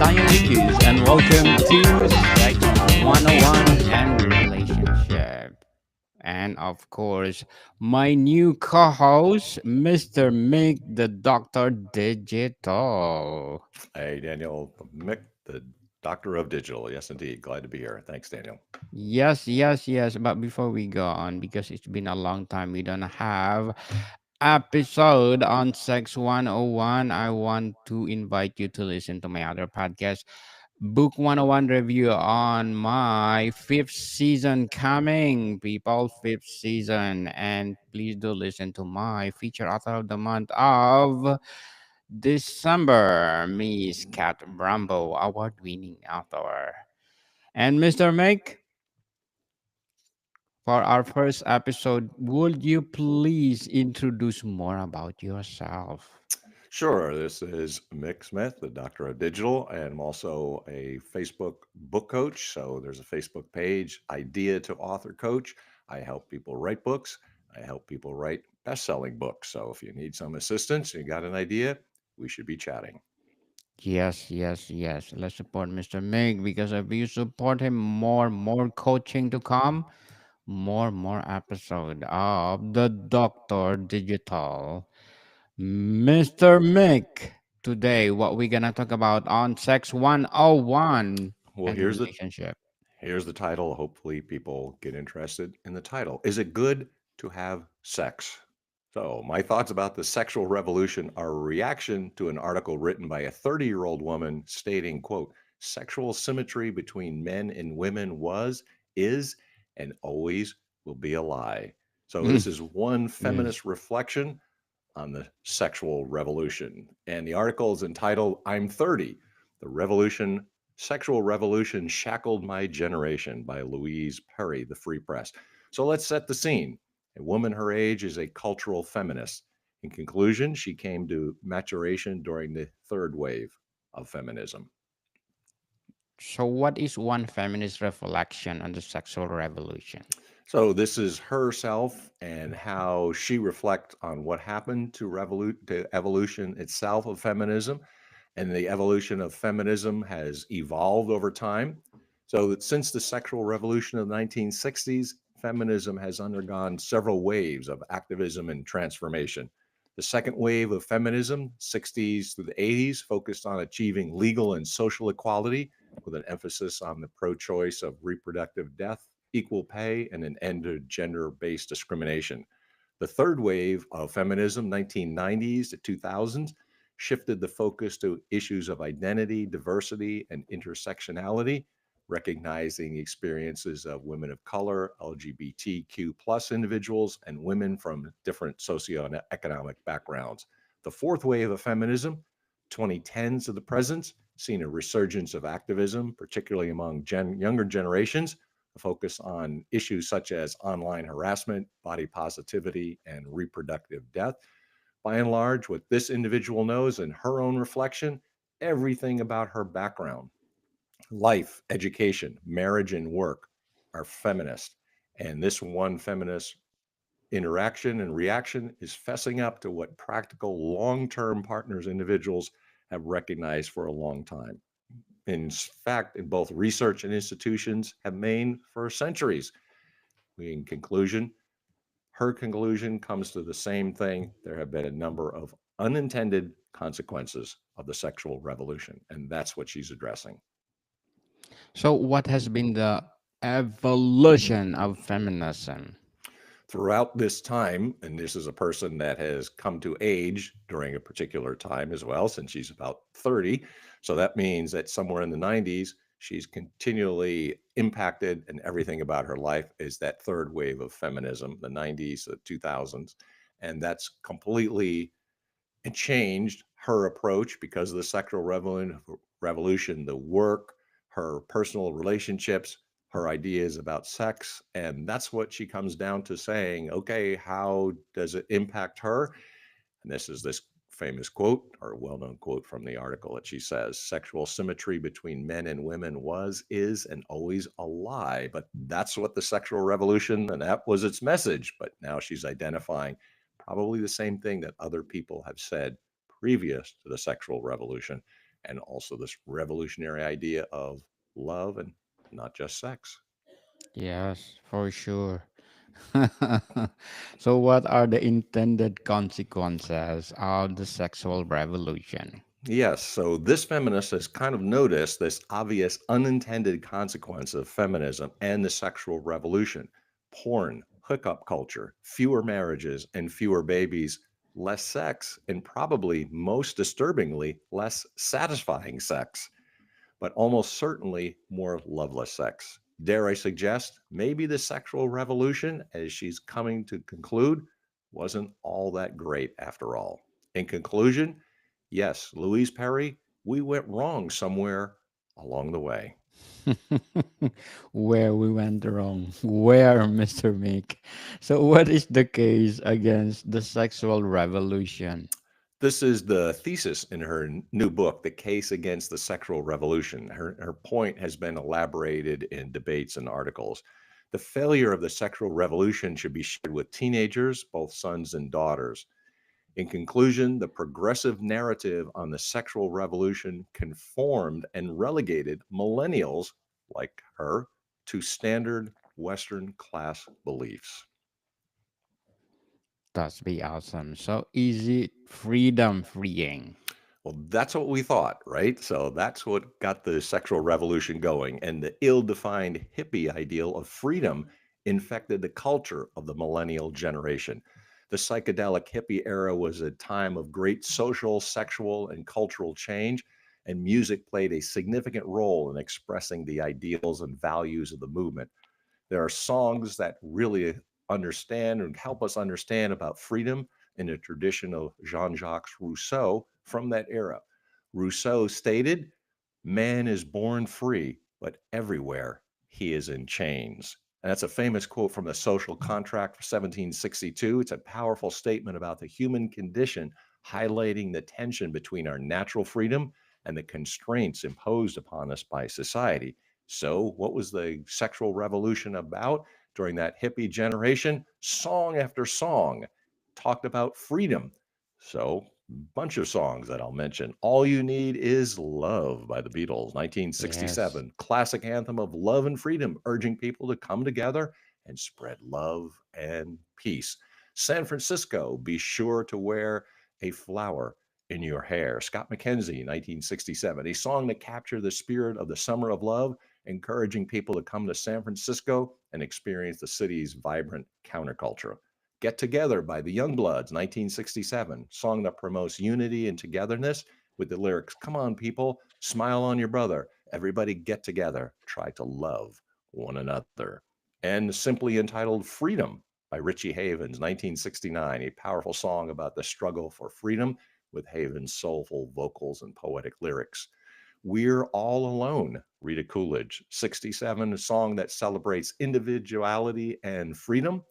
Lucas, and welcome to Sex 101 and Relationship. And of course, my new co host, Mr. Mick, the Doctor Digital. Hey, Daniel Mick, the Doctor of Digital. Yes, indeed. Glad to be here. Thanks, Daniel. Yes. But before we go on, because it's been a long time, we don't have episode on Sex 101. I want to invite you to listen to my other podcast, Book 101 review on my fifth season coming, people. Fifth season. And please do listen to my feature author of the month of December, Miss Cat Brambo, award winning author. And Mr. Mick, for our first episode, would you please introduce more about yourself? Sure, this is Mick Smith, the Doctor of Digital. I am also a Facebook book coach. So there's a Facebook page, Idea to Author Coach. I help people write books. I help people write best-selling books. So if you need some assistance, you got an idea, we should be chatting. Yes. Let's support Mr. Mig because if you support him, more coaching to come, more episode of the Doctor Digital. Mr. Mick, today what we gonna talk about on Sex 101 Well, and relationship. here's the title. Hopefully people get interested in the title. Is it good to have sex? So, my thoughts about the sexual revolution are a reaction to an article written by a 30-year-old woman stating, quote, sexual symmetry between men and women was, is, and always will be a lie. So, Mm, this is one yes. feminist reflection on the sexual revolution. And the article is entitled, I'm 30. The Revolution, Sexual Revolution Shackled My Generation by Louise Perry, the Free Press. So let's set the scene. A woman her age is a cultural feminist. In conclusion, she came to maturation during the third wave of feminism. So what is one feminist reflection on the sexual revolution? So this is herself and how she reflects on what happened to to evolution itself of feminism, and the evolution of feminism has evolved over time. So that since the sexual revolution of the 1960s, feminism has undergone several waves of activism and transformation. The second wave of feminism, 60s through the 80s, focused on achieving legal and social equality with an emphasis on the pro choice of reproductive death, equal pay, and an end to gender based discrimination. The third wave of feminism, 1990s to 2000s, shifted the focus to issues of identity, diversity, and intersectionality, recognizing the experiences of women of color, LGBTQ plus individuals, and women from different socioeconomic backgrounds. The fourth wave of feminism, 2010s to the present, seen a resurgence of activism, particularly among younger generations, a focus on issues such as online harassment, body positivity, and reproductive death. By and large, what this individual knows in her own reflection, everything about her background, life, education, marriage, and work are feminist. And this one feminist interaction and reaction is fessing up to what practical long term partners, individuals have recognized for a long time. In fact, in both research and institutions have maintained for centuries. In conclusion, her conclusion comes to the same thing. There have been a number of unintended consequences of the sexual revolution, and that's what she's addressing. So what has been the evolution of feminism? Throughout this time, and this is a person that has come to age during a particular time as well, since she's about 30. So that means that somewhere in the 90s, she's continually impacted, and everything about her life is that third wave of feminism, the 90s, the 2000s. And that's completely changed her approach because of the sexual revolution, the work, her personal relationships, her ideas about sex. And that's what she comes down to saying, okay, how does it impact her? And this famous quote or well-known quote from the article that she says sexual symmetry between men and women was, is, and always a lie. But that's what the sexual revolution, and that was its message. But now she's identifying probably the same thing that other people have said previous to the sexual revolution. and also this revolutionary idea of love and not just sex. Yes, for sure. So, what are the intended consequences of the sexual revolution? Yes, so this feminist has kind of noticed this obvious unintended consequence of feminism and the sexual revolution: porn, hookup culture, fewer marriages, and fewer babies, less sex, and probably most disturbingly, less satisfying sex, but almost certainly more loveless sex. Dare I suggest, maybe the sexual revolution, as she's coming to conclude, wasn't all that great after all. In conclusion, yes, Louise Perry, we went wrong somewhere along the way. Where we went wrong. Where, Mr. Mick? So, what is the case against the sexual revolution? This is the thesis in her new book, The Case Against the Sexual Revolution. Her point has been elaborated in debates and articles. The failure of the sexual revolution should be shared with teenagers, both sons and daughters. In conclusion, the progressive narrative on the sexual revolution conformed and relegated millennials like her to standard Western class beliefs. That's be awesome. So, easy, freedom freeing. Well, that's what we thought, right? So that's what got the sexual revolution going. And the ill defined hippie ideal of freedom infected the culture of the millennial generation. The psychedelic hippie era was a time of great social, sexual, and cultural change, and music played a significant role in expressing the ideals and values of the movement. There are songs that really understand and help us understand about freedom in the tradition of Jean Jacques Rousseau from that era. Rousseau stated, "Man is born free, but everywhere he is in chains." And that's a famous quote from the Social Contract for 1762. It's a powerful statement about the human condition, highlighting the tension between our natural freedom and the constraints imposed upon us by society. So, what was the sexual revolution about during that hippie generation? Song after song talked about freedom. So, bunch of songs that I'll mention. All You Need Is Love by the Beatles, Yes. 1967. Classic anthem of love and freedom, urging people to come together and spread love and peace. San Francisco, Be Sure to Wear a Flower in Your Hair. Scott McKenzie, 1967. A song that captured the spirit of the summer of love, encouraging people to come to San Francisco and experience the city's vibrant counterculture. Get Together by the Youngbloods, 1967, song that promotes unity and togetherness with the lyrics, "Come on, people, smile on your brother. Everybody get together. Try to love one another." And simply entitled Freedom by Richie Havens, 1969, a powerful song about the struggle for freedom with Havens' soulful vocals and poetic lyrics. We're All Alone, Rita Coolidge, 67, a song that celebrates individuality and freedom.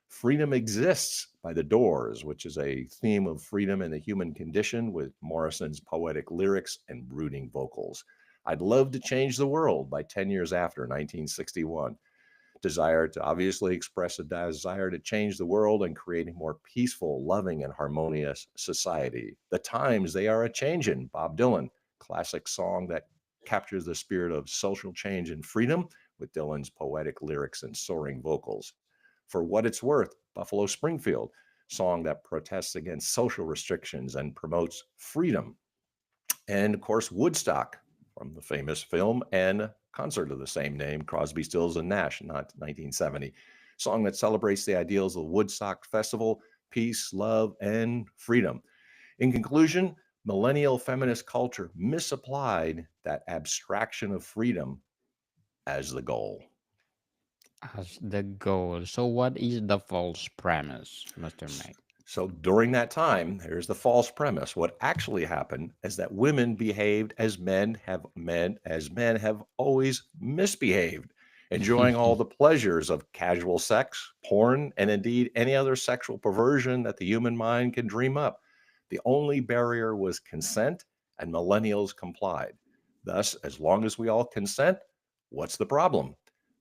Freedom Exists by The Doors, which is a theme of freedom and the human condition with Morrison's poetic lyrics and brooding vocals. I'd Love to Change the World by 10 Years After, 1961. Desire to obviously express a desire to change the world and create a more peaceful, loving, and harmonious society. The Times They Are a Changin', Bob Dylan, classic song that captures the spirit of social change and freedom with Dylan's poetic lyrics and soaring vocals. For What It's Worth, Buffalo Springfield, song that protests against social restrictions and promotes freedom. And of course, Woodstock from the famous film and concert of the same name, Crosby, Stills, and Nash, not 1970. Song that celebrates the ideals of the Woodstock Festival, peace, love, and freedom. In conclusion, millennial feminist culture misapplied that abstraction of freedom as the goal. As the goal. So, what is the false premise, Mr. Mick? So during that time, here's the false premise. What actually happened is that women behaved as men have always misbehaved, enjoying all the pleasures of casual sex, porn, and indeed any other sexual perversion that the human mind can dream up. The only barrier was consent, and millennials complied. Thus, as long as we all consent, what's the problem?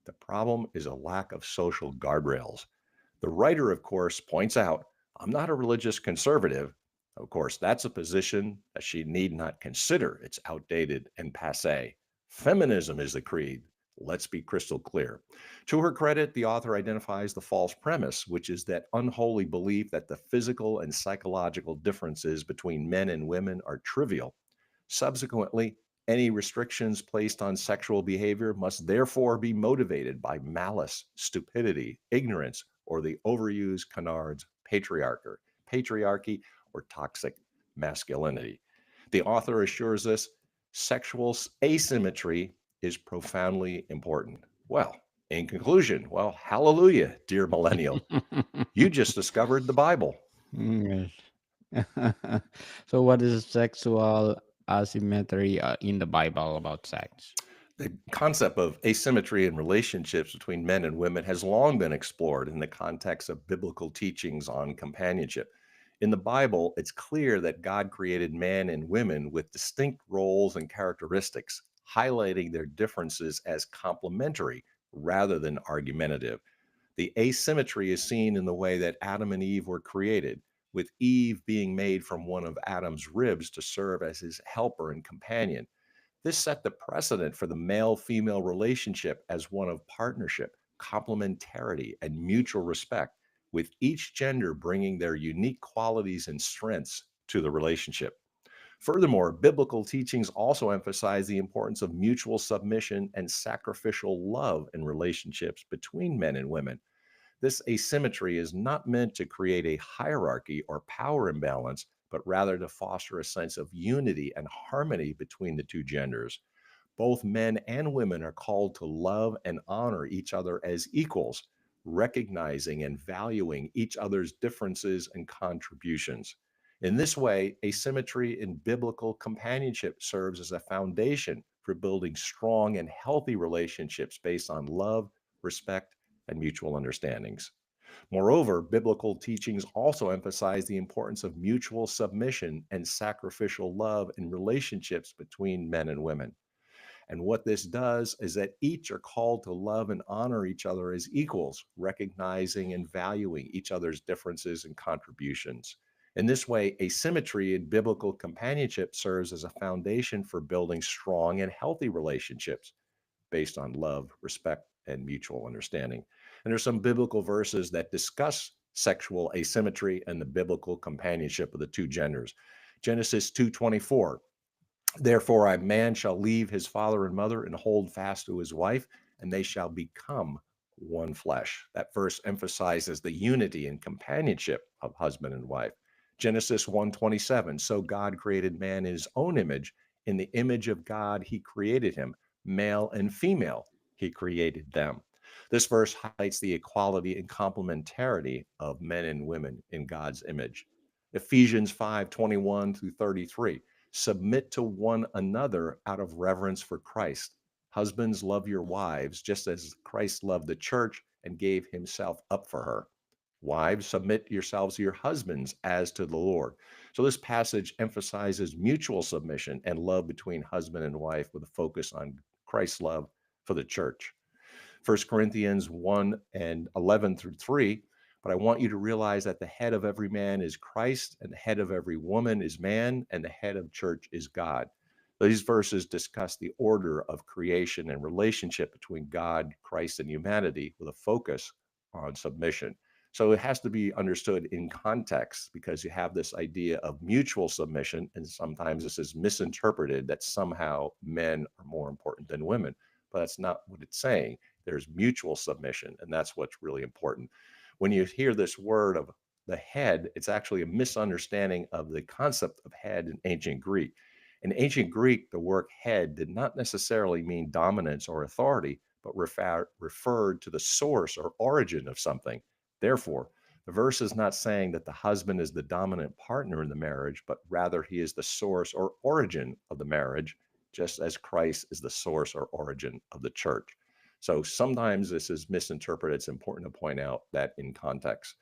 The problem is a lack of social guardrails. The writer, of course, points out, "I'm not a religious conservative. Of course, that's a position that she need not consider. It's outdated and passe. Feminism is the creed. Let's be crystal clear. To her credit, the author identifies the false premise, which is that unholy belief that the physical and psychological differences between men and women are trivial. Subsequently, any restrictions placed on sexual behavior must therefore be motivated by malice, stupidity, ignorance, or the overused canards patriarchy, or toxic masculinity. The author assures us sexual asymmetry is profoundly important. Well, in conclusion, well, hallelujah, dear millennial. You just discovered the Bible. Yes. So, what is sexual asymmetry in the Bible about sex? The concept of asymmetry in relationships between men and women has long been explored in the context of biblical teachings on companionship. In the Bible, it's clear that God created man and women with distinct roles and characteristics, highlighting their differences as complementary rather than argumentative. The asymmetry is seen in the way that Adam and Eve were created, with Eve being made from one of Adam's ribs to serve as his helper and companion. This set the precedent for the male female relationship as one of partnership, complementarity, and mutual respect, with each gender bringing their unique qualities and strengths to the relationship. Furthermore, biblical teachings also emphasize the importance of mutual submission and sacrificial love in relationships between men and women. This asymmetry is not meant to create a hierarchy or power imbalance, but rather to foster a sense of unity and harmony between the two genders. Both men and women are called to love and honor each other as equals, recognizing and valuing each other's differences and contributions. In this way, asymmetry in biblical companionship serves as a foundation for building strong and healthy relationships based on love, respect, and mutual understandings. Moreover, biblical teachings also emphasize the importance of mutual submission and sacrificial love in relationships between men and women. And what this does is that each are called to love and honor each other as equals, recognizing and valuing each other's differences and contributions. In this way, asymmetry in biblical companionship serves as a foundation for building strong and healthy relationships based on love, respect, and mutual understanding. And there's some biblical verses that discuss sexual asymmetry and the biblical companionship of the two genders. Genesis 2:24, therefore a man shall leave his father and mother and hold fast to his wife, and they shall become one flesh. That verse emphasizes the unity and companionship of husband and wife. Genesis 1:27, so God created man in his own image, in the image of God he created him, male and female he created them. This verse highlights the equality and complementarity of men and women in God's image. Ephesians 5:21 through 33, submit to one another out of reverence for Christ. Husbands, love your wives, just as Christ loved the church and gave himself up for her. Wives, submit yourselves to your husbands as to the Lord. So, this passage emphasizes mutual submission and love between husband and wife with a focus on Christ's love for the church. 1 Corinthians 1 and 11 through 3. But I want you to realize that the head of every man is Christ, and the head of every woman is man, and the head of church is God. These verses discuss the order of creation and relationship between God, Christ, and humanity with a focus on submission. So it has to be understood in context because you have this idea of mutual submission, and sometimes this is misinterpreted that somehow men are more important than women. But that's not what it's saying. There's mutual submission, and that's what's really important. When you hear this word of the head, it's actually a misunderstanding of the concept of head in ancient Greek. In ancient Greek, the word head did not necessarily mean dominance or authority, but referred to the source or origin of something. Therefore, the verse is not saying that the husband is the dominant partner in the marriage, but rather he is the source or origin of the marriage, just as Christ is the source or origin of the church. So sometimes this is misinterpreted. It's important to point out that in context.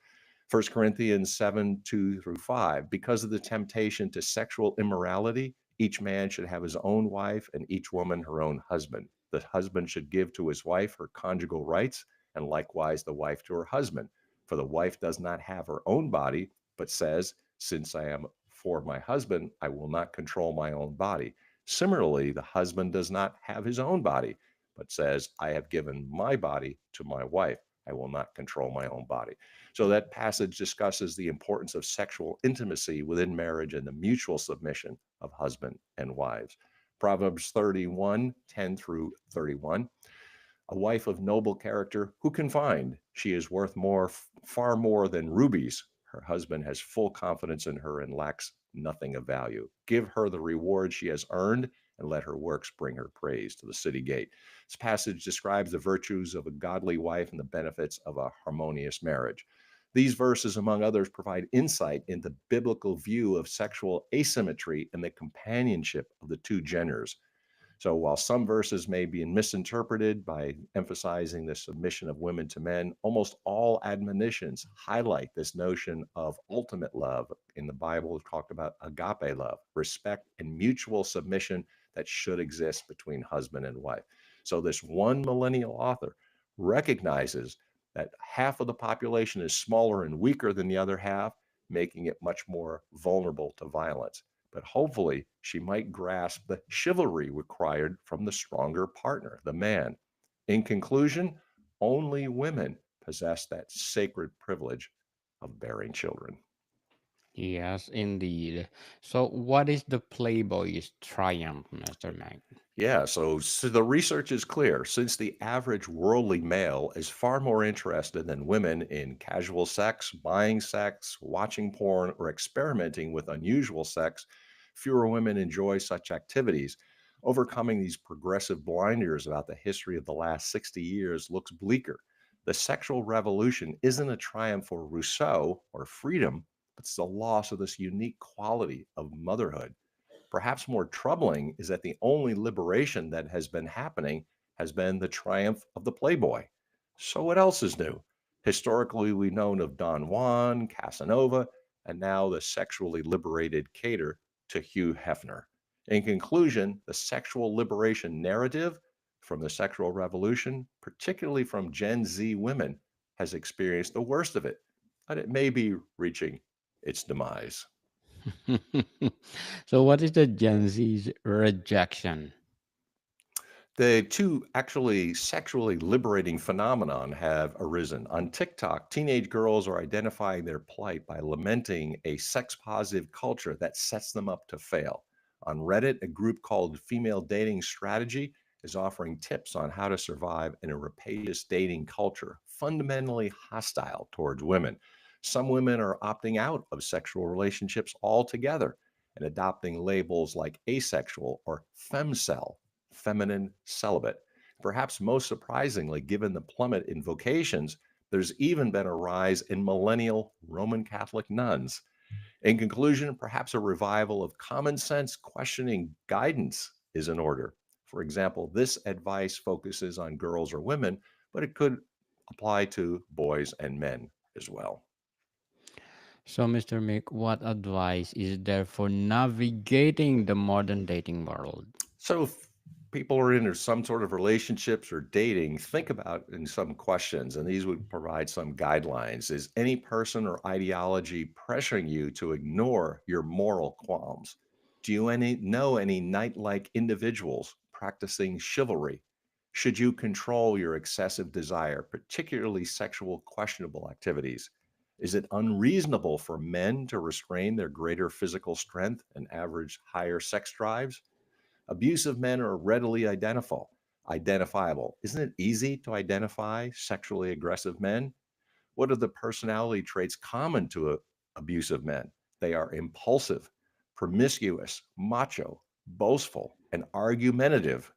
1 Corinthians 7:2 through 5, because of the temptation to sexual immorality, each man should have his own wife and each woman her own husband. The husband should give to his wife her conjugal rights, and likewise the wife to her husband. For the wife does not have her own body, but says, since I am for my husband, I will not control my own body. Similarly, the husband does not have his own body, but says, I have given my body to my wife. I will not control my own body. So that passage discusses the importance of sexual intimacy within marriage and the mutual submission of husband and wives. Proverbs 31, 10 through 31. A wife of noble character who can find? She is worth more, far more than rubies. Her husband has full confidence in her and lacks nothing of value. Give her the reward she has earned and let her works bring her praise to the city gate. This passage describes the virtues of a godly wife and the benefits of a harmonious marriage. These verses, among others, provide insight into biblical view of sexual asymmetry and the companionship of the two genders. So while some verses may be misinterpreted by emphasizing the submission of women to men, almost all admonitions highlight this notion of ultimate love. In the Bible, it's talked about agape love, respect and mutual submission that should exist between husband and wife. So this one millennial author recognizes that half of the population is smaller and weaker than the other half, making it much more vulnerable to violence, but hopefully she might grasp the chivalry required from the stronger partner, the man. In conclusion, only women possess that sacred privilege of bearing children. Yes, indeed. So, what is the Playboy's triumph, Mr. Mac? Yeah, so the research is clear. Since the average worldly male is far more interested than women in casual sex, buying sex, watching porn, or experimenting with unusual sex, fewer women enjoy such activities. Overcoming these progressive blinders about the history of the last 60 years looks bleaker. The sexual revolution isn't a triumph for Rousseau or freedom, but it's the loss of this unique quality of motherhood. Perhaps more troubling is that the only liberation that has been happening has been the triumph of the Playboy. So, what else is new? Historically, we've known of Don Juan, Casanova, and now the sexually liberated cater to Hugh Hefner. In conclusion, the sexual liberation narrative from the sexual revolution, particularly from Gen Z women, has experienced the worst of it, but it may be reaching its demise. So, what is the Gen Z's rejection? The two actually sexually liberating phenomenon have arisen. On TikTok, teenage girls are identifying their plight by lamenting a sex positive culture that sets them up to fail. On Reddit, a group called Female Dating Strategy is offering tips on how to survive in a rapacious dating culture, fundamentally hostile towards women. Some women are opting out of sexual relationships altogether and adopting labels like asexual or femcel, feminine celibate. Perhaps most surprisingly, given the plummet in vocations, there's even been a rise in millennial Roman Catholic nuns. In conclusion, perhaps a revival of common sense questioning guidance is in order. For example, this advice focuses on girls or women, but it could apply to boys and men as well. So, Mr. Mick, what advice is there for navigating the modern dating world? So, if people are in some sort of relationships or dating, think about in some questions, and these would provide some guidelines. Is any person or ideology pressuring you to ignore your moral qualms? Do you know any knight like individuals practicing chivalry? Should you control your excessive desire, particularly sexual questionable activities? Is it unreasonable for men to restrain their greater physical strength and average higher sex drives? Abusive men are readily identifiable. Isn't it easy to identify sexually aggressive men? What are the personality traits common to abusive men? They are impulsive, promiscuous, macho, boastful, and argumentative.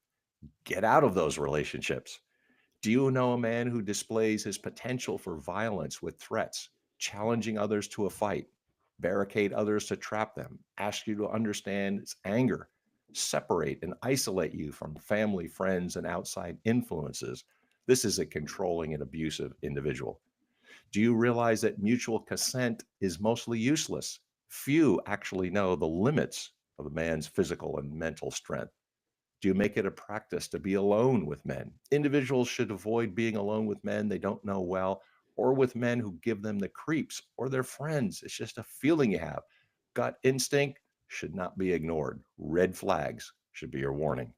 Get out of those relationships. Do you know a man who displays his potential for violence with threats, challenging others to a fight, barricade others to trap them, ask you to understand its anger, separate and isolate you from family, friends, and outside influences? This is a controlling and abusive individual. Do you realize that mutual consent is mostly useless? Few actually know the limits of a man's physical and mental strength. Do you make it a practice to be alone with men? Individuals should avoid being alone with men they don't know well or with men who give them the creeps or their friends. It's just a feeling you have. Gut instinct should not be ignored. Red flags should be your warning.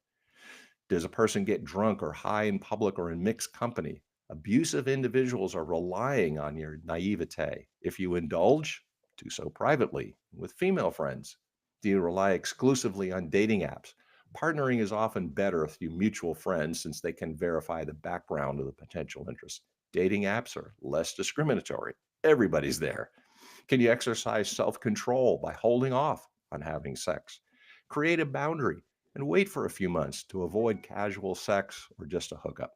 Does a person get drunk or high in public or in mixed company? Abusive individuals are relying on your naivete. If you indulge, do so privately with female friends. Do you rely exclusively on dating apps? Partnering is often better through mutual friends since they can verify the background of the potential interest. Dating apps are less discriminatory. Everybody's there. Can you exercise self control by holding off on having sex? Create a boundary and wait for a few months to avoid casual sex or just a hookup.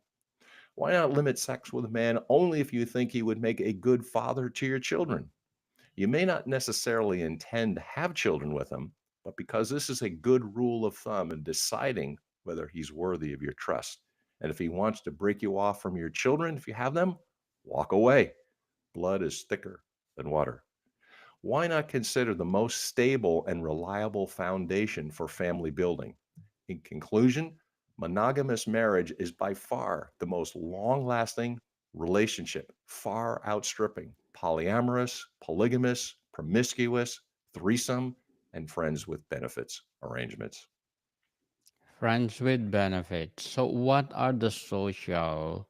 Why not limit sex with a man only if you think he would make a good father to your children? You may not necessarily intend to have children with him, but because this is a good rule of thumb in deciding whether he's worthy of your trust. And if he wants to break you off from your children, if you have them, walk away. Blood is thicker than water. Why not consider the most stable and reliable foundation for family building? In conclusion, monogamous marriage is by far the most long lasting relationship, far outstripping polyamorous, polygamous, promiscuous, threesome, and friends with benefits arrangements. Friends with benefits. So, what are the social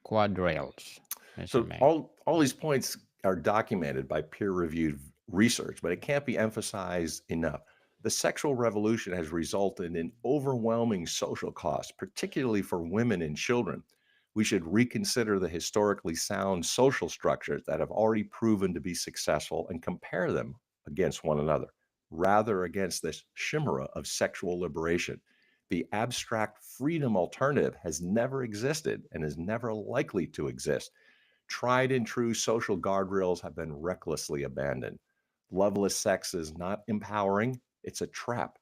quadrails, Mr. So Meg? all these points are documented by peer-reviewed research, but it can't be emphasized enough. The sexual revolution has resulted in overwhelming social costs, particularly for women and children. We should reconsider the historically sound social structures that have already proven to be successful and compare them against one another, rather against this chimera of sexual liberation. The abstract freedom alternative has never existed and is never likely to exist. Tried and true social guardrails have been recklessly abandoned. Loveless sex is not empowering, it's a trap.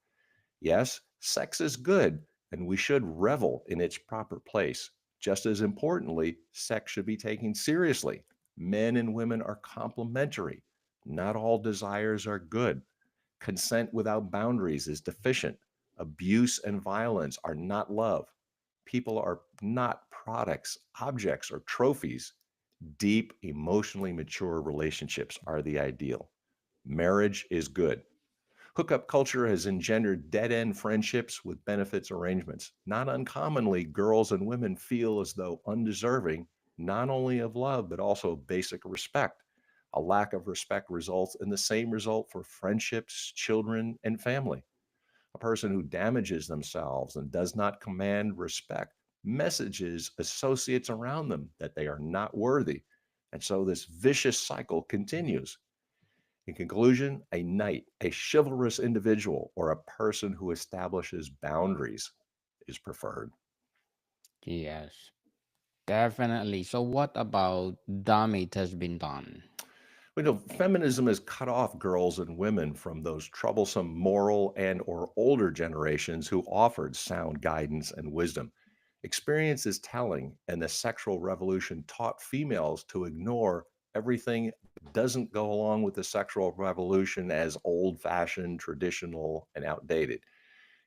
Yes, sex is good, and we should revel in its proper place. Just as importantly, sex should be taken seriously. Men and women are complementary. Not all desires are good. Consent without boundaries is deficient. Abuse and violence are not love. People are not products, objects, or trophies. Deep, emotionally mature relationships are the ideal. Marriage is good. Hookup culture has engendered dead end friendships with benefits arrangements. Not uncommonly, girls and women feel as though undeserving not only of love, but also basic respect. A lack of respect results in the same result for friendships, children, and family. A person who damages themselves and does not command respect messages associates around them that they are not worthy. And so this vicious cycle continues. In conclusion, a knight, a chivalrous individual, or a person who establishes boundaries is preferred. Yes, definitely. So, what about damage has been done? We know feminism has cut off girls and women from those troublesome moral and or older generations who offered sound guidance and wisdom. Experience is telling, and the sexual revolution taught females to ignore everything that doesn't go along with the sexual revolution as old fashioned, traditional, and outdated.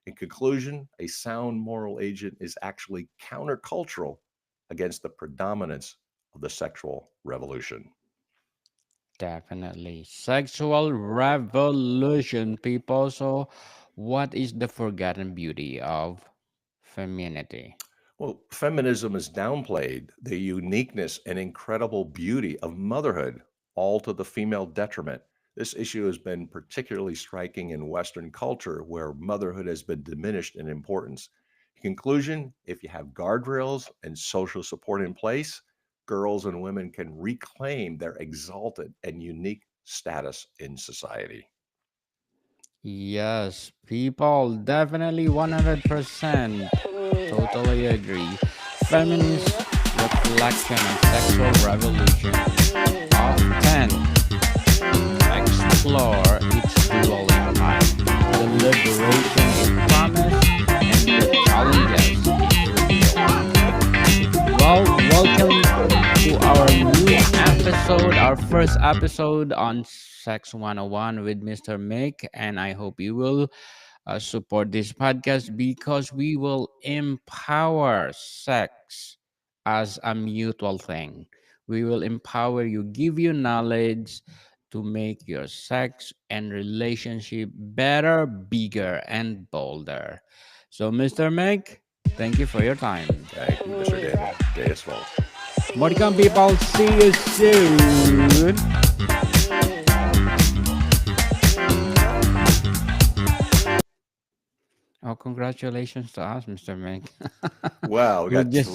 In conclusion, a sound moral agent is actually countercultural against the predominance of the sexual revolution. Definitely. Sexual revolution, people. So, what is the forgotten beauty of femininity? Well, feminism has downplayed the uniqueness and incredible beauty of motherhood, all to the female detriment. This issue has been particularly striking in Western culture, where motherhood has been diminished in importance. In conclusion, if you have guardrails and social support in place, girls and women can reclaim their exalted and unique status in society. Yes, people, definitely 100%. Totally agree. Feminist reflection on sexual revolution often explore its dual impact, the liberation it promised and the challenges it revealed. Well, welcome to our new episode, our first episode on Sex 101 with Mr. Mick, and I hope you will support this podcast because we will empower sex as a mutual thing. We will empower you, give you knowledge, to make your sex and relationship better, bigger, and bolder. So, Mr. Meg, thank you for your time. Thank you, Mr. Daniel Deus Volt. Welcome, people. See you soon. Oh, congratulations to us, Mr. Meg. Well, we We'll got just